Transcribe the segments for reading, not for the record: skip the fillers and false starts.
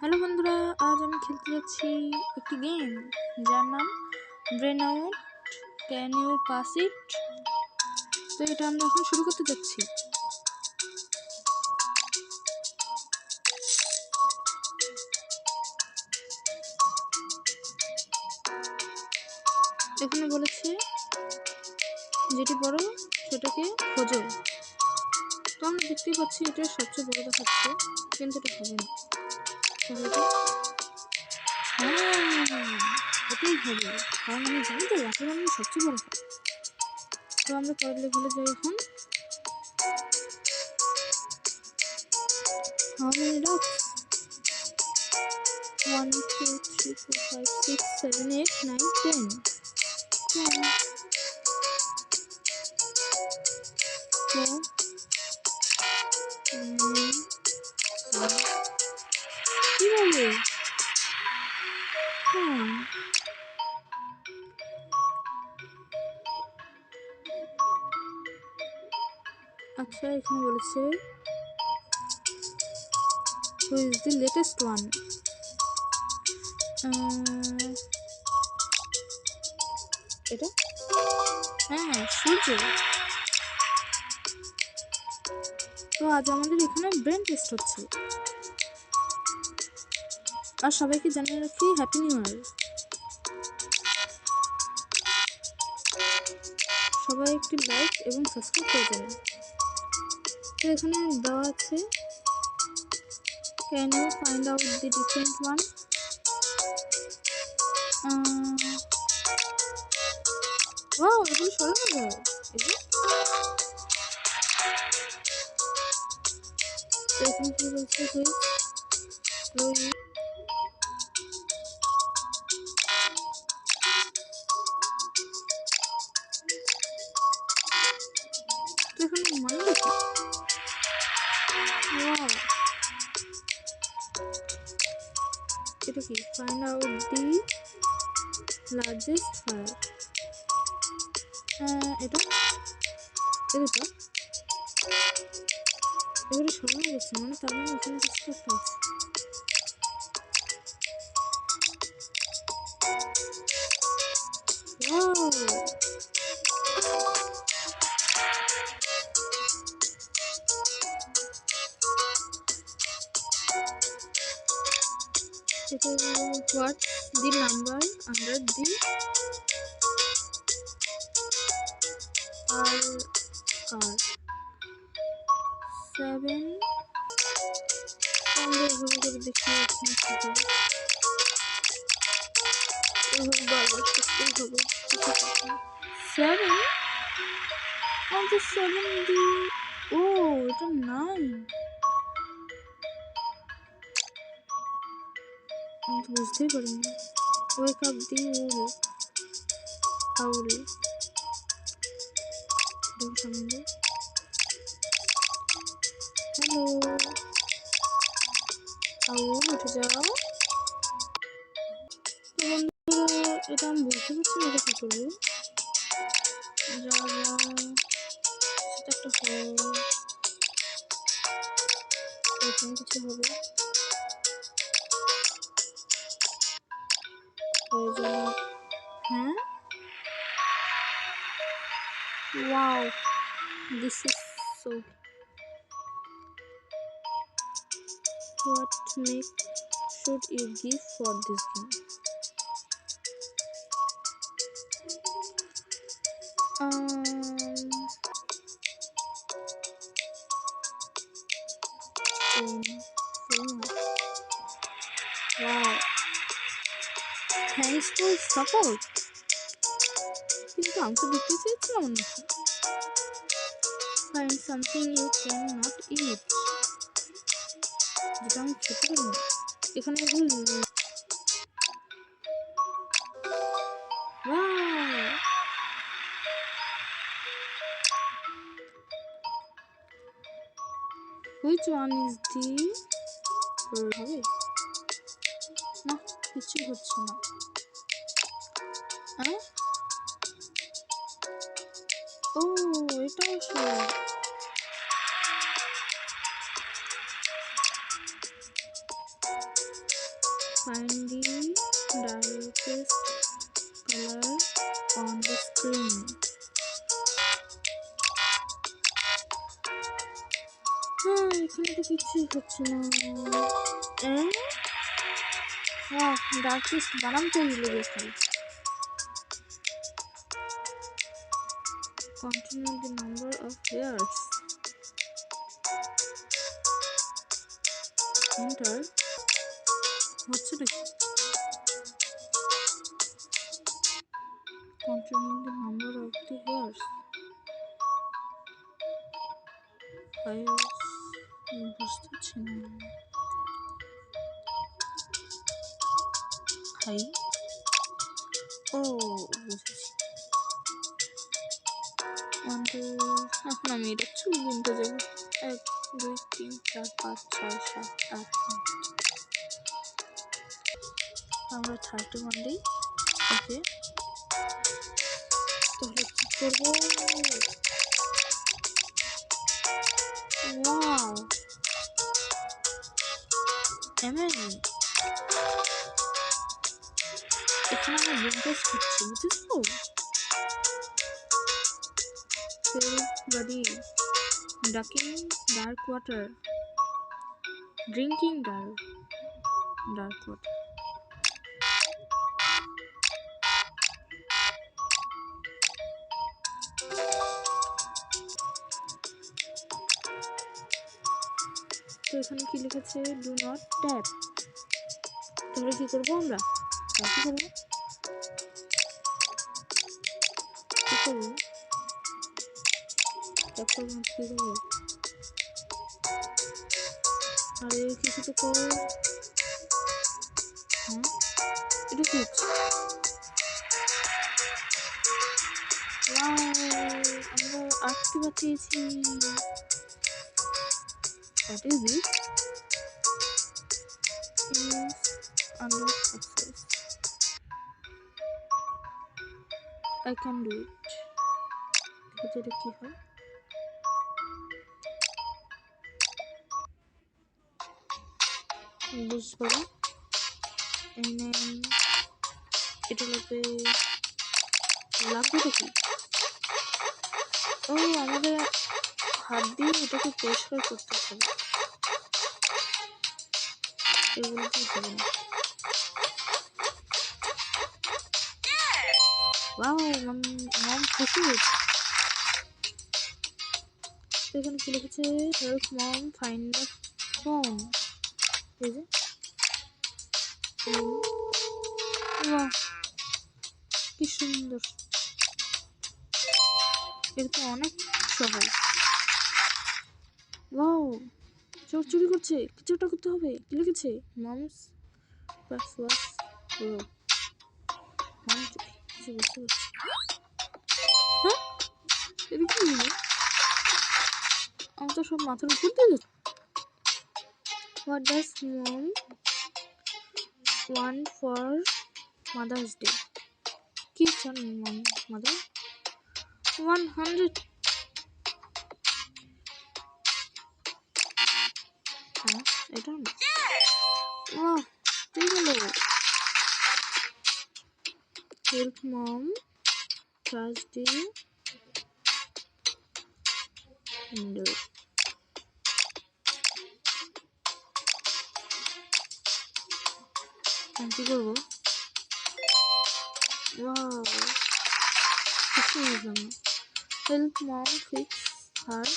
Hello বন্ধুরা, আজ আমি খেলতে যাচ্ছি একটি গেম যার নাম brain out can you pass it. তো এটা আমরা এখন শুরু করতে যাচ্ছি। এখানে বলেছে যেটি বড় সেটাকে খোঁজো। তো আমরা দেখতেই পাচ্ছি এটা সবচেয়ে বড় দেখাচ্ছে, কিন্তু এটা হবে না। এটাই হবে, কারণ আমি জানি তো এখন আমি সবচেয়ে বড় হয়। তো আমরা পরের লেভেলে যাই এখন। How many dogs? 1, 2, 3, 4, 5, 6, 7, 8, 9, 10. 10. 4. কিভাবে? হ্যাঁ, আচ্ছা এখানে বলেছে who is the latest one? এটা হ্যাঁ সূর্য। তো আজ আমাদের এখানে ব্রেন টেস্ট হচ্ছে। আর সবাইকে জানিয়ে রাখি হ্যাপি নিউ ইয়ার। সবাই একটি লাইক এবং সাবস্ক্রাইব করে যাবেন। তো এখানে দেওয়া আছে can you find out the different one. Wow, এগুলো সরানো যায়। এখানে কি বলছে এখানে মানে দেখি। এটা কি find out the largest fire. এটা দুটো এগুলো সরানো গেছে, মানে তার মানে এখানে কিছু একটা আছে। What's the number under the car? 7. আমরা এভাবে করে দেখি এখানে কি হবে। এভাবে বারবার করতেই হবে। 7 আমাদের 7 দি। ও এটা 9। আমি তো বুঝতেই পারিনি। ওয়েক আপ দি আউল। সামনে হ্যালো আউল, উঠে যাও। তো বন্ধুরা, এটা আমি বুঝতে পারছি না এটা কি করবো। যা সেটা একটা এরকম কিছু হবে। হ্যাঁ, wow, this is so. What make should you give for this game? Wow, thanks for support. কিন্তু আমি তো দিতে চেয়েছিলাম না। Find something you cannot eat. যেটা আমি খেতে পারি না। এখানে which one is the হবে না, কিছুই হচ্ছে না। ও এটাও সব। find the darkest color on the screen. এখানে তো কিছুই হচ্ছে না। ডার্কেস্ট বানাম তৈরি লেগে খালি। Continue the number of hairs. Enter. হচ্ছে নাকি? Continue the number of the hairs. Hairs. বুঝতে পারছি না। হাই। ও বুঝেছি। 1 2 এখন আমি এটা চুল গুনতে যাবো। 1 2 3 4 5 6 7 8 9 আমরা 31 দিই। ওকে তাহলে কি করবো? ওয়াও এমএন এখানে আমি গেমটা শিখছি বুঝেছো? body ducking dark water drinking dark water তো এখানে কি লিখেছে ডু নট ট্যাপ তাহলে কি করবো আমরা কি করবো ট্যাপ করবো কি করবো আরে কিছু তো করো হ্যাঁ এটা কি আমরা আটকে বাঁচিয়েছি What is this? Is under success. I can do it. এটা কি হয়? বুঝবো এটা লাগবে কি? ও আমাদের হাত দিয়ে এটাকে পরিষ্কার করতে হবে এগুলো কি হবে না ওয়াও মম খুশি হয়েছে এখানে কি লিখেছে help mom find the phone এই যে ওয়াও কি সুন্দর এটা তো অনেক সহজ ওয়াও চোর চুরি করছে কিছু একটা করতে হবে কি লিখেছে মমস পাসওয়ার্ড প্রো মম কিছু বুঝতে পারছি হ্যাঁ এটা কি হলো আমার তো সব মাথার উপর দিয়ে যাচ্ছে what does mom want for Mother's Day চান মম মাদার 100 হ্যাঁ এটা না ওয়াও ঠিক হলো হেল্প মম থার্সডে উইন্ডো কি করবো ওয়াও কিছু বুঝলাম না হেল্প মম ফিক্স হার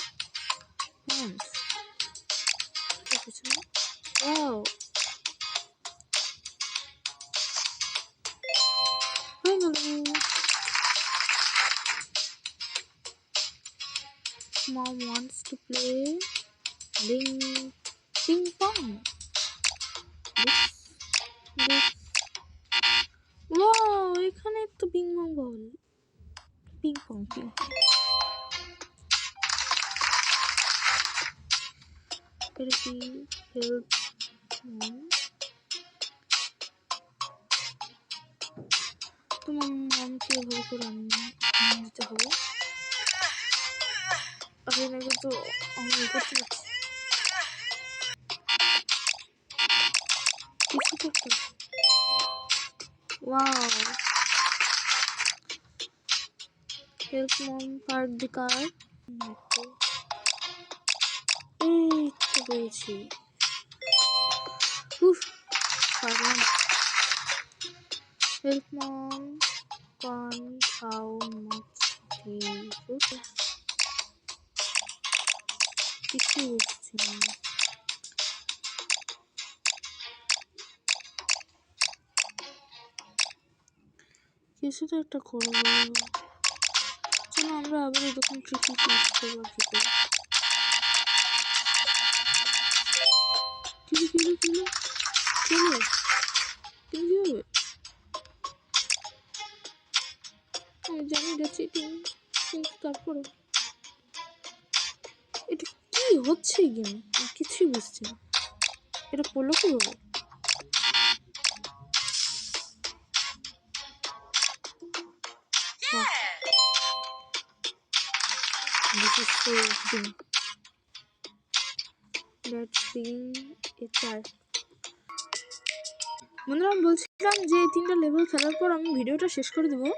হ্যান্ডস কিছু না ওয়াও হয়ে গেল Mom wants to play ping pong. This. Wow, এখানে তো পিং পং বল পিং পং এটা কি হেল্প তোমার মমকে এভাবে করে দিতে হবে আরে না কিন্তু আমি করতে পারছি কিছু করতে ওয়াও, হেল্প মম পার্ক দি কার। এই তো পেয়েছি। উফ, পারলাম। হেল্প মম কন হাউ মাচ হি, কিছু বুঝছি না। কিছু তো একটা করবো। চলো আমরা আবার এরকম ট্রিকি করতে পারছি। আমি জানি এটা চিটিং, কিন্তু তারপরে এটা কি হচ্ছে গেম, আমি কিছুই বুঝছি না। এটা পড়লো কিভাবে? This is so exciting. Let's begin a chart. বন্ধুরা, আমি বলছিলাম যে 3টা লেভেল খেলার পর আমি ভিডিওটা শেষ করে দেবো,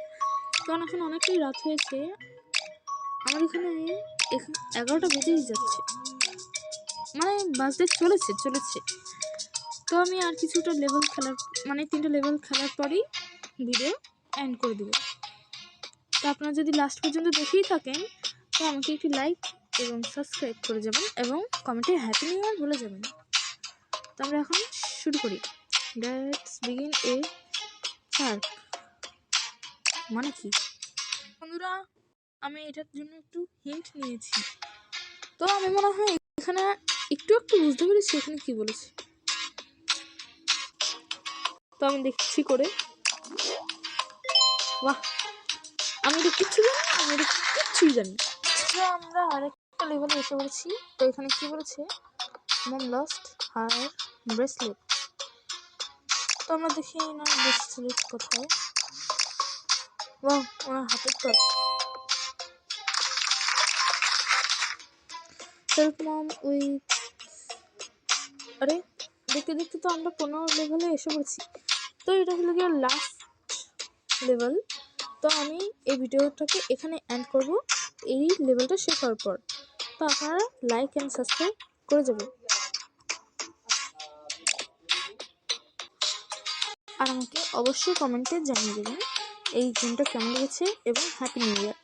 কারণ এখন অনেকটাই রাত হয়েছে। আমার এখানে 11টা বেজেই যাচ্ছে, মানে বাজতে চলেছে। তো আমি আর কিছুটা লেভেল খেলার, মানে 3টা লেভেল খেলার পরেই ভিডিও এন্ড করে দেবো। তো আপনারা যদি লাস্ট পর্যন্ত দেখেই থাকেন তো আমাকে একটি লাইক এবং সাবস্ক্রাইব করে যাবেন এবং কমেন্টে হ্যাপি নিউ ইয়ার বলে যাবেন। তো আমরা এখন শুরু করি। Let's begin A park. মানে কি বন্ধুরা, আমি এটার জন্য একটু হিন্ট নিয়েছি, তো আমি মনে হয় এখানে একটু বুঝতে পেরেছি এখানে কি বলেছে। তো আমি দেখছি করে, বাহ, আমি এটা কিচ্ছুই জানি। আমরা আরেকটা লেভেলে এসে পড়েছি। তো এখানে কি বলেছে, মম লস্ট হার ব্রেসলেট। তো আমরা দেখি না ব্রেসলেট কোথায়। বাহ, ওনার হাতের কাজ। হেল্প মম উইথ, আরে দেখতে তো আমরা 15 লেভেলে এসে পড়েছি। তো এটা হলো গিয়ে লাস্ট লেভেল। তো আমি এই ভিডিওটাকে এখানে এন্ড করব এই লেভেলটা শেষ হওয়ার পর। তো আপনারা লাইক অ্যান্ড সাবস্ক্রাইব করে যাবেন আর আমাকে অবশ্যই কমেন্টে জানিয়ে দেবেন এই গেমটা কেমন লেগেছে এবং হ্যাপি নিউ ইয়ার।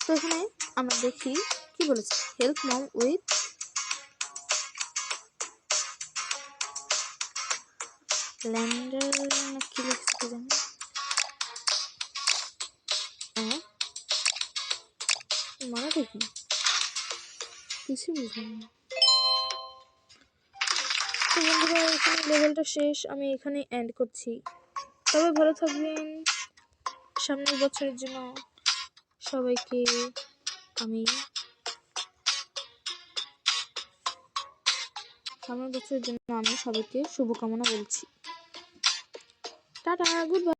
তো এখানে আমরা দেখি কি বলেছে, হেল্প মম উইথ ল্যান্ডার না কি লিখছে জানি, মানে দেখি কিছু বুঝলাম না। তো বন্ধুরা, এখানে লেভেলটা শেষ, আমি এখানে এন্ড করছি। তবে ভালো থাকবেন। সামনের বছরের জন্য সবাইকে আমি সবাইকে শুভকামনা বলছি। Tata, good bye.